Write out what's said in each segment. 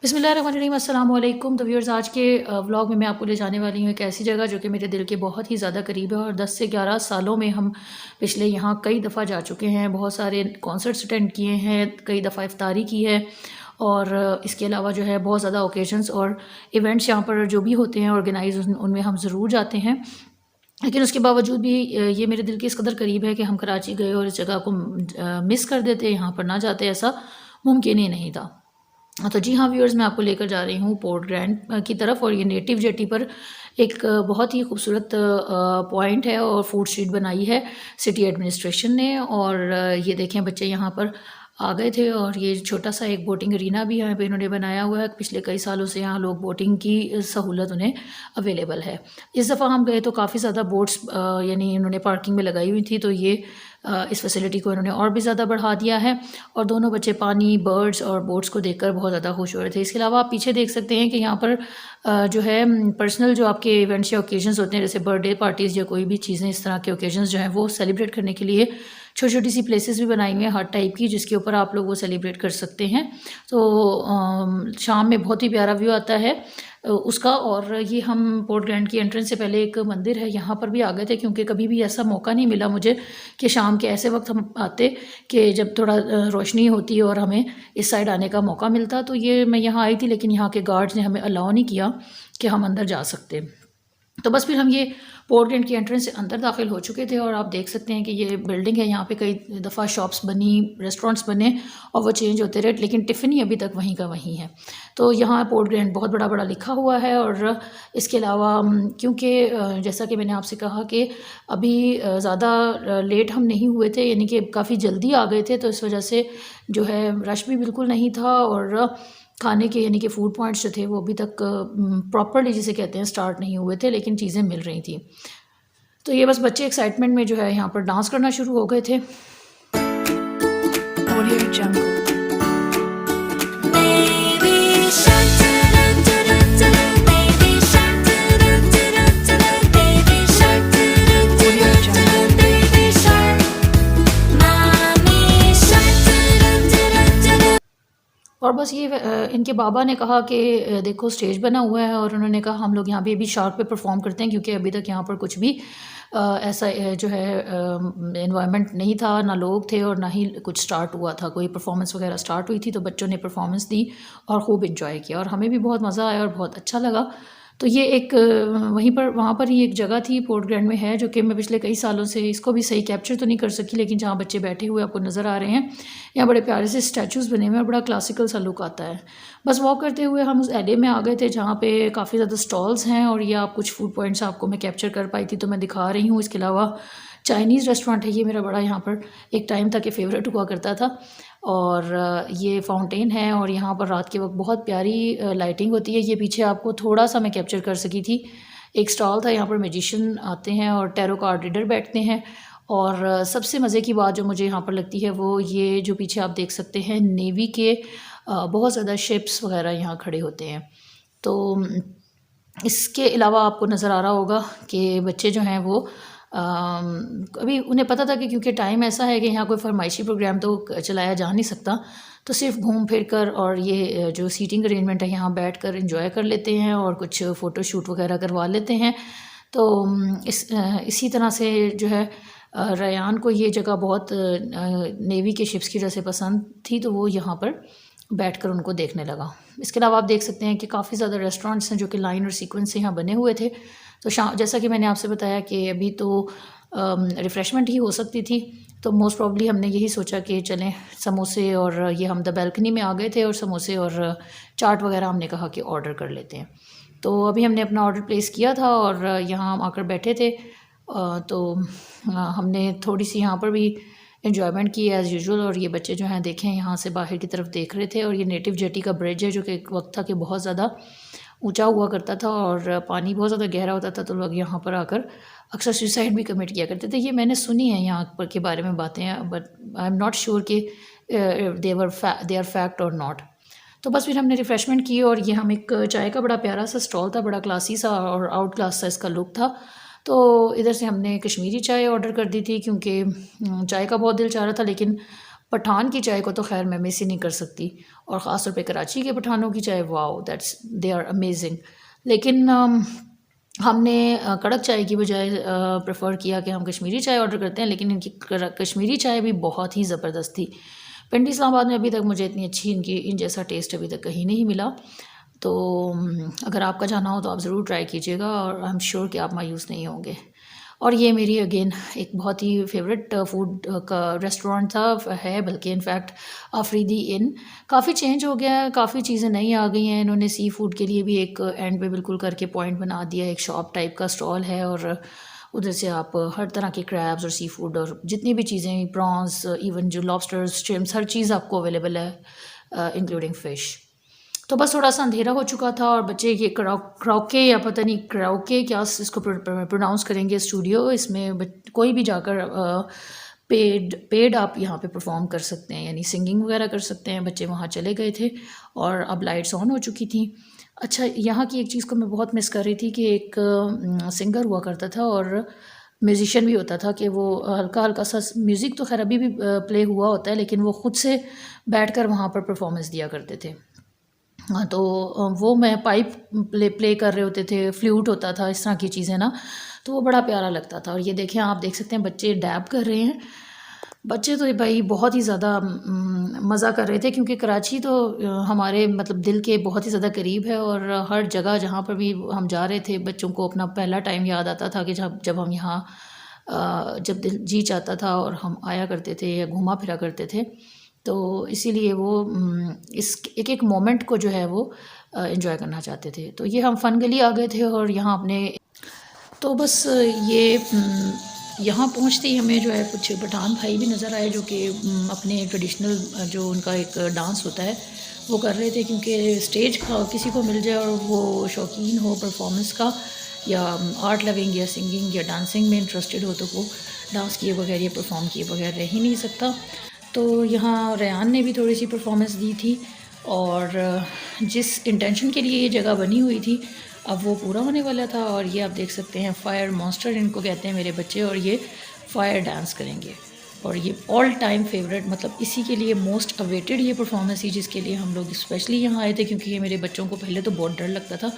बिस्मिल्लाहिर्रहमानिर्रहीम अस्सलाम वालेकुम। तो व्यूअर्स, आज के व्लॉग में मैं आपको ले जाने वाली हूँ एक ऐसी जगह जो कि मेरे दिल के बहुत ही ज़्यादा करीब है और 10 से 11 सालों में हम पिछले यहाँ कई दफ़ा जा चुके हैं। बहुत सारे कॉन्सर्ट्स अटेंड किए हैं, कई दफ़ा इफ्तारी की है और इसके अलावा जो है बहुत ज़्यादा ओकेजन्स और इवेंट्स यहाँ पर जो भी होते हैं ऑर्गेनाइज, उनमें हम ज़रूर जाते हैं। लेकिन उसके बावजूद भी ये मेरे दिल के इस कदर करीब है कि हम कराची गए और इस जगह को मिस कर देते, यहाँ पर ना जाते, ऐसा मुमकिन ही नहीं था। तो जी हाँ व्यूअर्स, मैं आपको लेकर जा रही हूँ पोर्ट ग्रैंड की तरफ और ये नेटिव जेटी पर एक बहुत ही खूबसूरत पॉइंट है और फूड स्ट्रीट बनाई है सिटी एडमिनिस्ट्रेशन ने। और ये देखें, बच्चे यहाँ पर आ गए थे और ये छोटा सा एक बोटिंग अरीना भी यहाँ पे इन्होंने बनाया हुआ है। पिछले कई सालों से यहाँ लोग बोटिंग की सहूलत उन्हें अवेलेबल है। इस दफ़ा हम गए तो काफ़ी ज़्यादा बोट्स यानी इन्होंने पार्किंग में लगाई हुई थी, तो ये इस फैसिलिटी को इन्होंने और भी ज़्यादा बढ़ा दिया है। और दोनों बच्चे पानी, बर्ड्स और बोट्स को देखकर बहुत ज़्यादा खुश हो रहे थे। इसके अलावा आप पीछे देख सकते हैं कि यहाँ पर जो है पर्सनल जो आपके इवेंट्स या ओकेजन्स होते हैं, जैसे बर्थडे पार्टीज़ या कोई भी चीज़ें, इस तरह के ओकेजन्स जो हैं वो सेलिब्रेट करने के लिए छोटी छोटी सी प्लेसेस भी बनाई हुई हैं हर टाइप की, जिसके ऊपर आप लोग वो सेलिब्रेट कर सकते हैं। तो शाम में बहुत ही प्यारा व्यू आता है उसका। और ये हम पोर्ट ग्रैंड की एंट्रेंस से पहले एक मंदिर है, यहाँ पर भी आ गए थे, क्योंकि कभी भी ऐसा मौका नहीं मिला मुझे कि शाम के ऐसे वक्त हम आते कि जब थोड़ा रोशनी होती और हमें इस साइड आने का मौका मिलता। तो ये मैं यहाँ आई थी, लेकिन यहाँ के गार्ड्स ने हमें अलाउ नहीं किया कि हम अंदर जा सकते। तो बस फिर हम ये पोर्ट ग्रैंड की एंट्रेंस से अंदर दाखिल हो चुके थे और आप देख सकते हैं कि ये बिल्डिंग है, यहाँ पे कई दफ़ा शॉप्स बनी, रेस्टोरेंट्स बने और वो चेंज होते रहे, लेकिन टिफ़िनी अभी तक वहीं का वहीं है। तो यहाँ पोर्ट ग्रैंड बहुत बड़ा बड़ा लिखा हुआ है। और इसके अलावा क्योंकि जैसा कि मैंने आपसे कहा कि अभी ज़्यादा लेट हम नहीं हुए थे, यानी कि काफ़ी जल्दी आ गए थे, तो इस वजह से जो है रश भी बिल्कुल नहीं था और खाने के यानी कि फ़ूड पॉइंट्स जो थे वो अभी तक प्रॉपरली जिसे कहते हैं स्टार्ट नहीं हुए थे, लेकिन चीज़ें मिल रही थी। तो ये बस बच्चे एक्साइटमेंट में जो है यहाँ पर डांस करना शुरू हो गए थे। Audio Jungle। और बस ये इनके बाबा ने कहा कि देखो स्टेज बना हुआ है, और उन्होंने कहा हम लोग यहाँ पे अभी शार्क पे परफॉर्म करते हैं, क्योंकि अभी तक यहाँ पर कुछ भी ऐसा जो है एनवायरनमेंट नहीं था, ना लोग थे और ना ही कुछ स्टार्ट हुआ था, कोई परफॉर्मेंस वगैरह स्टार्ट हुई थी। तो बच्चों ने परफॉर्मेंस दी और ख़ूब इंजॉय किया और हमें भी बहुत मज़ा आया और बहुत अच्छा लगा। तो ये एक वहीं पर वहाँ पर ही एक जगह थी पोर्ट ग्रैंड में है, जो कि मैं पिछले कई सालों से इसको भी सही कैप्चर तो नहीं कर सकी, लेकिन जहाँ बच्चे बैठे हुए आपको नज़र आ रहे हैं, यहाँ बड़े प्यारे से स्टैचूज़ बने हुए हैं और बड़ा क्लासिकल सा लुक आता है। बस वॉक करते हुए हम उस एरिया में आ गए थे जहाँ पे काफ़ी ज़्यादा स्टॉल्स हैं और ये आप कुछ फूड पॉइंट्स आपको मैं कैप्चर कर पाई थी तो मैं दिखा रही हूँ। इसके अलावा चाइनीज़ रेस्टोरेंट है, ये मेरा बड़ा यहाँ पर एक टाइम था कि फ़ेवरेट हुआ करता था। और ये फाउंटेन है और यहाँ पर रात के वक्त बहुत प्यारी लाइटिंग होती है। ये पीछे आपको थोड़ा सा मैं कैप्चर कर सकी थी, एक स्टॉल था, यहाँ पर मैजिशियन आते हैं और टैरो कार्ड रीडर बैठते हैं। और सबसे मज़े की बात जो मुझे यहाँ पर लगती है वो ये जो पीछे आप देख सकते हैं, नेवी के बहुत ज़्यादा शिप्स वगैरह यहाँ खड़े होते हैं। तो इसके अलावा आपको नज़र आ रहा होगा कि बच्चे जो हैं वो अभी उन्हें पता था कि क्योंकि टाइम ऐसा है कि यहाँ कोई फरमाइशी प्रोग्राम तो चलाया जा नहीं सकता, तो सिर्फ घूम फिर कर और ये जो सीटिंग अरेंजमेंट है यहाँ बैठ कर इंजॉय कर लेते हैं और कुछ फ़ोटो शूट वगैरह करवा लेते हैं। तो इसी तरह से जो है रयान को ये जगह बहुत नेवी के शिप्स की वजह से पसंद थी, तो वो यहाँ पर बैठकर उनको देखने लगा। इसके अलावा आप देख सकते हैं कि काफ़ी ज़्यादा रेस्टोरेंट्स हैं जो कि लाइन और सीक्वेंस से यहाँ बने हुए थे। तो जैसा कि मैंने आपसे बताया कि अभी तो रिफ़्रेशमेंट ही हो सकती थी, तो मोस्ट प्रॉब्ली हमने यही सोचा कि चलें समोसे, और ये हम द बैल्कनी में आ गए थे और समोसे और चाट वगैरह हमने कहा कि ऑर्डर कर लेते हैं। तो अभी हमने अपना ऑर्डर प्लेस किया था और यहाँ हम आकर बैठे थे। तो हमने थोड़ी सी यहाँ पर भी एन्जॉयमेंट की एज़ यूजुअल। और ये बच्चे जो हैं देखें यहाँ से बाहर की तरफ देख रहे थे, और ये नेटिव जेटी का ब्रिज है जो कि एक वक्त था कि बहुत ज़्यादा ऊंचा हुआ करता था और पानी बहुत ज़्यादा गहरा होता था, तो लोग यहाँ पर आकर अक्सर सुसाइड भी कमिट किया करते थे। ये मैंने सुनी है यहाँ पर के बारे में बातें, but I am not sure कि दे आर फैक्ट और नॉट। तो बस फिर हमने रिफ़्रेशमेंट की और ये हम एक चाय का बड़ा प्यारा सा स्टॉल था, बड़ा क्लासी सा और आउट क्लास सा इसका लुक था। तो इधर से हमने कश्मीरी चाय ऑर्डर कर दी थी, क्योंकि चाय का बहुत दिल चाह रहा था, लेकिन पठान की चाय को तो ख़ैर मैं मिस ही नहीं कर सकती, और ख़ास तौर पे कराची के पठानों की चाय, wow that's they are amazing. लेकिन हमने कड़क चाय की बजाय प्रेफ़र किया कि हम कश्मीरी चाय ऑर्डर करते हैं, लेकिन इनकी कश्मीरी चाय भी बहुत ही ज़बरदस्त थी। पिंडी इस्लामाबाद में अभी तक मुझे इतनी अच्छी इन जैसा टेस्ट अभी तक कहीं नहीं मिला। तो अगर आपका जाना हो तो आप ज़रूर ट्राई कीजिएगा, और आई एम श्योर कि आप मायूस नहीं होंगे। और ये मेरी अगेन एक बहुत ही फेवरेट फूड का रेस्टोरेंट था, है बल्कि इनफैक्ट आफरीदी इन। काफ़ी चेंज हो गया है, काफ़ी चीज़ें नई आ गई हैं। इन्होंने सी फूड के लिए भी एक एंड पे बिल्कुल करके पॉइंट बना दिया, एक शॉप टाइप का स्टॉल है, और उधर से आप हर तरह के क्रैब्स और सी फूड और जितनी भी चीज़ें, प्रॉन्स, इवन जो लॉबस्टर्स, श्रिम्प्स, हर चीज़ आपको अवेलेबल है, इंक्लूडिंग फ़िश। तो बस थोड़ा-सा अंधेरा हो चुका था, और बच्चे ये क्राओके या पता नहीं क्राओके क्या इसको प्रोनाउंस करेंगे स्टूडियो, इसमें कोई भी जाकर पेड आप यहाँ पे परफॉर्म कर सकते हैं, यानी सिंगिंग वगैरह कर सकते हैं। बच्चे वहाँ चले गए थे और अब लाइट्स ऑन हो चुकी थी। अच्छा, यहाँ की एक चीज़ को मैं बहुत मिस कर रही थी कि एक सिंगर हुआ करता था और म्यूज़िशियन भी होता था, कि वो हल्का-हल्का सा म्यूज़िक तो ख़ैर अभी भी प्ले हुआ होता है, लेकिन वो खुद से बैठकर वहाँ पर परफॉर्मेंस दिया करते थे। हाँ, तो वो मैं पाइप प्ले कर रहे होते थे, फ्लूट होता था, इस तरह की चीज़ें ना, तो वो बड़ा प्यारा लगता था। और ये देखें, आप देख सकते हैं बच्चे डैब कर रहे हैं। बच्चे तो भाई बहुत ही ज़्यादा मज़ा कर रहे थे, क्योंकि कराची तो हमारे मतलब दिल के बहुत ही ज़्यादा करीब है, और हर जगह जहाँ पर भी हम जा रहे थे, बच्चों को अपना पहला टाइम याद आता था कि जब जब हम यहाँ जब दिल जी चाहता था और हम आया करते थे या घूमा फिरा करते थे। तो इसीलिए वो इस एक-एक मोमेंट को जो है वो एन्जॉय करना चाहते थे। तो ये हम फन गली आ गए थे, और यहाँ अपने तो बस ये यहाँ पहुँचते ही हमें जो है कुछ पठान भाई भी नज़र आए, जो कि अपने ट्रेडिशनल जो उनका एक डांस होता है वो कर रहे थे, क्योंकि स्टेज का किसी को मिल जाए और वो शौकीन हो परफॉर्मेंस का, या आर्ट लविंग या सिंगिंग या डांसिंग में इंटरेस्टेड हो, तो वो डांस किए बगैर या परफॉर्म किए बगैर रह ही नहीं सकता। तो यहाँ रेयान ने भी थोड़ी सी परफॉर्मेंस दी थी, और जिस इंटेंशन के लिए ये जगह बनी हुई थी अब वो पूरा होने वाला था। और ये आप देख सकते हैं, फायर मॉन्स्टर इनको कहते हैं मेरे बच्चे, और ये फायर डांस करेंगे, और ये ऑल टाइम फेवरेट, मतलब इसी के लिए मोस्ट अवेटेड ये परफॉर्मेंस थी, जिसके लिए हम लोग स्पेशली यहाँ आए थे, क्योंकि ये मेरे बच्चों को पहले तो बहुत डर लगता था,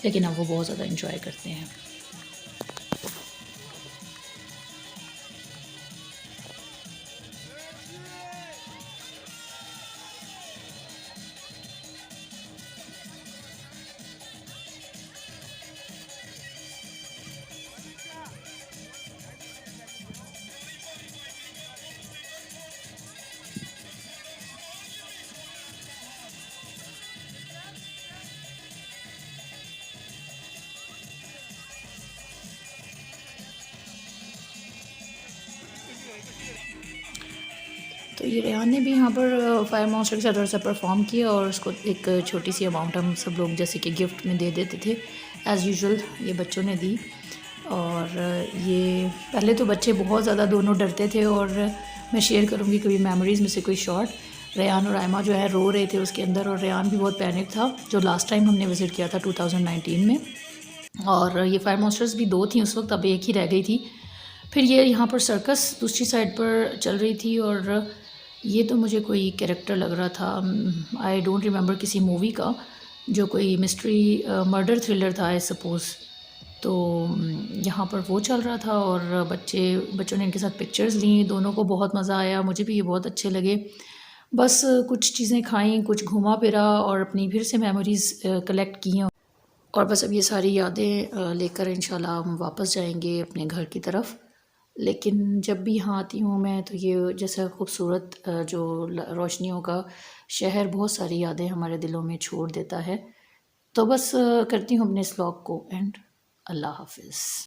लेकिन अब वो बहुत ज़्यादा इंजॉय करते हैं। तो ये रेहान ने भी यहाँ पर फायर मॉन्स्टर के साथ थोड़ा सा परफॉर्म किया, और उसको एक छोटी सी अमाउंट हम सब लोग जैसे कि गिफ्ट में दे देते थे, एज़ यूजुअल ये बच्चों ने दी। और ये पहले तो बच्चे बहुत ज़्यादा दोनों डरते थे, और मैं शेयर करूँगी कभी मेमोरीज़ में से कोई शॉट। रेहान और आयमा जो है रो रहे थे उसके अंदर, और रेहान भी बहुत पैनिक था, जो लास्ट टाइम हमने विज़िट किया था 2019 में। और ये फायर मॉन्स्टर्स भी 2 थी उस वक्त, अब एक ही रह गई थी। फिर ये यहाँ पर सर्कस दूसरी साइड पर चल रही थी, और ये तो मुझे कोई कैरेक्टर लग रहा था, आई डोंट रिमेंबर, किसी मूवी का, जो कोई मिस्ट्री मर्डर थ्रिलर था आई सपोज़। तो यहाँ पर वो चल रहा था, और बच्चों ने इनके साथ पिक्चर्स ली, दोनों को बहुत मज़ा आया, मुझे भी ये बहुत अच्छे लगे। बस कुछ चीज़ें खाई, कुछ घूमा फिरा, और अपनी फिर से मेमोरीज़ कलेक्ट की हैं। और बस अब ये सारी यादें लेकर इंशाल्लाह हम वापस जाएंगे अपने घर की तरफ। लेकिन जब भी यहाँ आती हूँ मैं, तो ये जैसा खूबसूरत जो रोशनियों का शहर बहुत सारी यादें हमारे दिलों में छोड़ देता है। तो बस करती हूँ अपने इस व्लॉग को एंड। अल्लाह हाफ़िज़।